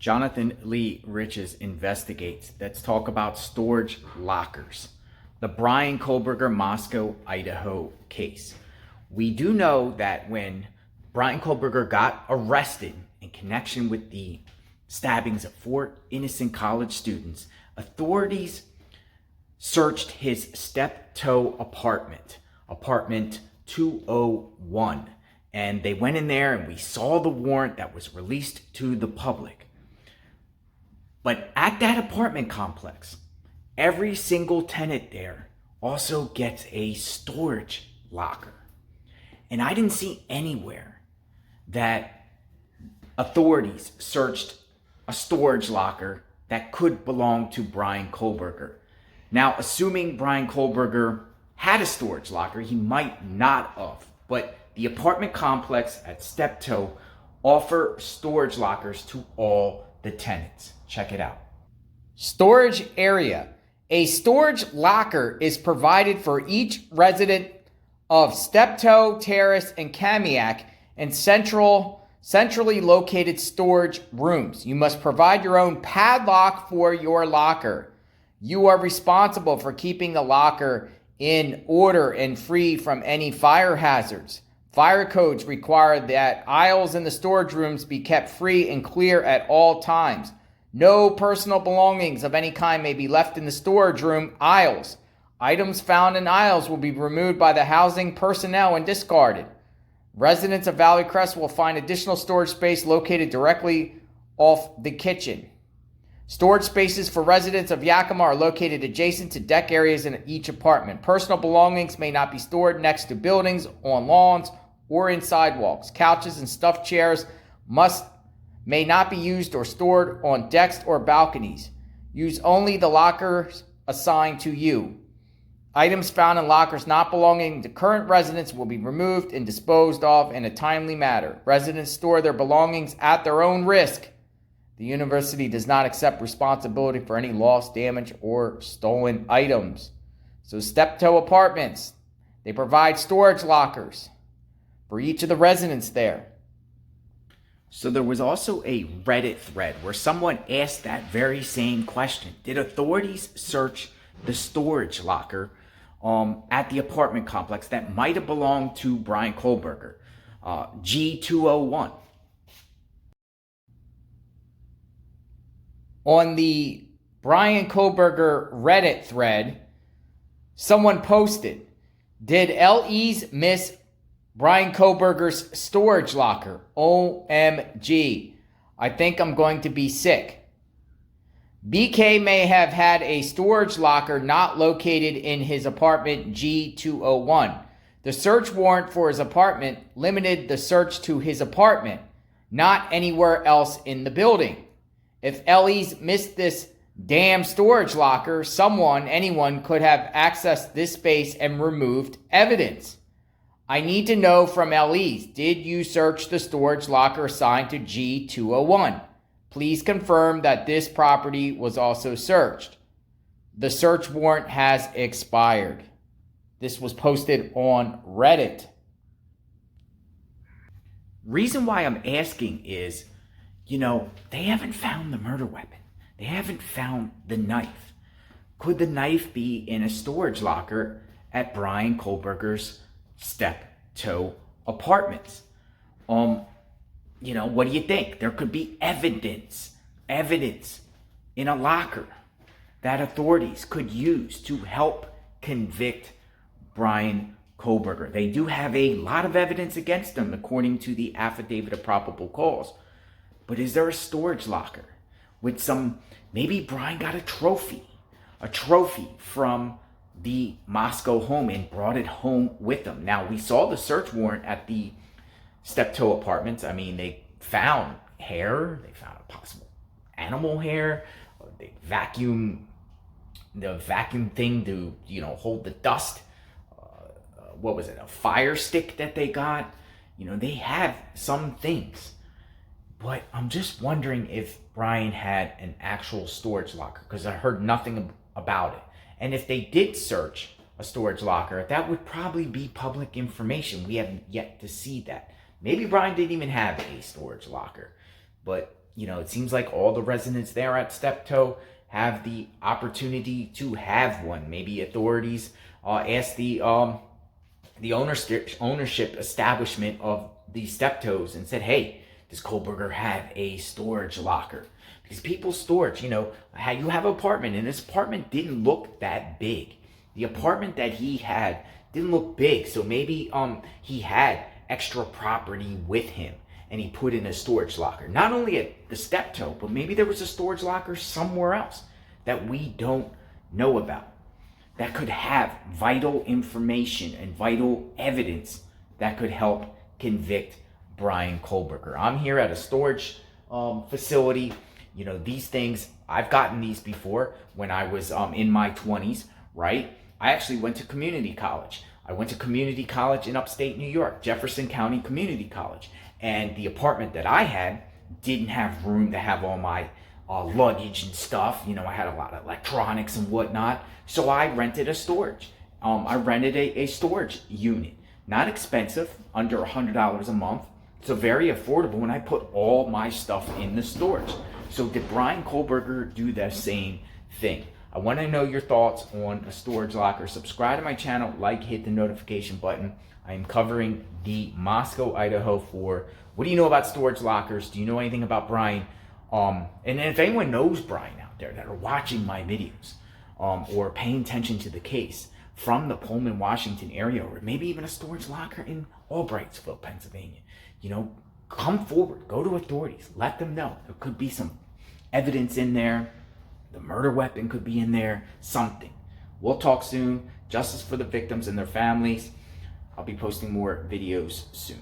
Jonathan Lee Riches investigates. Let's talk about storage lockers. The Bryan Kohberger Moscow, Idaho case. We do know that when Bryan Kohberger got arrested in connection with the stabbings of 4 innocent college students, authorities searched his step-toe apartment, apartment 201. And they went in there and we saw the warrant that was released to the public. But at that apartment complex, every single tenant there also gets a storage locker. And I didn't see anywhere that authorities searched a storage locker that could belong to Bryan Kohberger. Now, assuming Bryan Kohberger had a storage locker, he might not have, but the apartment complex at Steptoe offer storage lockers to all the tenants. Check it out. Storage area. A storage locker is provided for each resident of Steptoe, Terrace, and Kamiak and centrally located storage rooms. You must provide your own padlock for your locker. You are responsible for keeping the locker in order and free from any fire hazards. Fire codes require that aisles in the storage rooms be kept free and clear at all times. No personal belongings of any kind may be left in the storage room aisles. Items found in aisles will be removed by the housing personnel and discarded. Residents of Valley Crest will find additional storage space located directly off the kitchen. Storage spaces for residents of Yakima are located adjacent to deck areas in each apartment. Personal belongings may not be stored next to buildings, on lawns, or in sidewalks. Couches and stuffed chairs may not be used or stored on decks or balconies. Use only the lockers assigned to you. Items found in lockers not belonging to current residents will be removed and disposed of in a timely manner. Residents store their belongings at their own risk. The university does not accept responsibility for any lost, damage, or stolen items. So Steptoe Apartments, they provide storage lockers for each of the residents there. So there was also a Reddit thread where someone asked that very same question. Did authorities search the storage locker at the apartment complex that might have belonged to Bryan Kohberger, G201? On the Bryan Kohberger Reddit thread, someone posted, did LEs miss Bryan Kohberger's storage locker? OMG. I think I'm going to be sick. BK may have had a storage locker not located in his apartment G201. The search warrant for his apartment limited the search to his apartment, not anywhere else in the building. If LEs missed this damn storage locker, anyone could have accessed this space and removed evidence. I need to know from LEs, did you search the storage locker assigned to G201? Please confirm that this property was also searched. The search warrant has expired. This was posted on Reddit. Reason why I'm asking is, they haven't found the murder weapon. They haven't found the knife. Could the knife be in a storage locker at Bryan Kohberger's Steptoe Apartments? What do you think? There could be evidence in a locker that authorities could use to help convict Bryan Kohberger. They do have a lot of evidence against him, according to the affidavit of probable cause. But is there a storage locker with maybe Bryan got a trophy from the Moscow home and brought it home with him. Now, we saw the search warrant at the Steptoe Apartments. I mean, they found hair, they found a possible animal hair, they vacuum thing to, hold the dust. What was it? A fire stick that they got. They have some things. But I'm just wondering if Bryan had an actual storage locker, because I heard nothing about it. And if they did search a storage locker, that would probably be public information. We haven't yet to see that. Maybe Bryan didn't even have a storage locker. But it seems like all the residents there at Steptoe have the opportunity to have one. Maybe authorities ask the ownership establishment of the Steptoes and said, hey, does Kohberger have a storage locker? Because people's storage, how you have an apartment, and this apartment didn't look that big. The apartment that he had didn't look big, so maybe he had extra property with him and he put in a storage locker. Not only at the Steptoe, but maybe there was a storage locker somewhere else that we don't know about, that could have vital information and vital evidence that could help convict Bryan Kohberger. I'm here at a storage facility. These things, I've gotten these before when I was in my 20s, right? I actually went to community college. I went to community college in upstate New York, Jefferson County Community College. And the apartment that I had didn't have room to have all my luggage and stuff. I had a lot of electronics and whatnot. So I rented a storage. I rented a storage unit. Not expensive, under $100 a month. So very affordable, and I put all my stuff in the storage. So did Bryan Kohberger do the same thing? I want to know your thoughts on a storage locker. Subscribe to my channel, hit the notification button. I am covering the Moscow, Idaho for what do you know about storage lockers? Do you know anything about Bryan? And if anyone knows Bryan out there that are watching my videos or paying attention to the case from the Pullman, Washington area, or maybe even a storage locker in Albrightsville, Pennsylvania, come forward, go to authorities, let them know. There could be some evidence in there. The murder weapon could be in there, something. We'll talk soon. Justice for the victims and their families. I'll be posting more videos soon.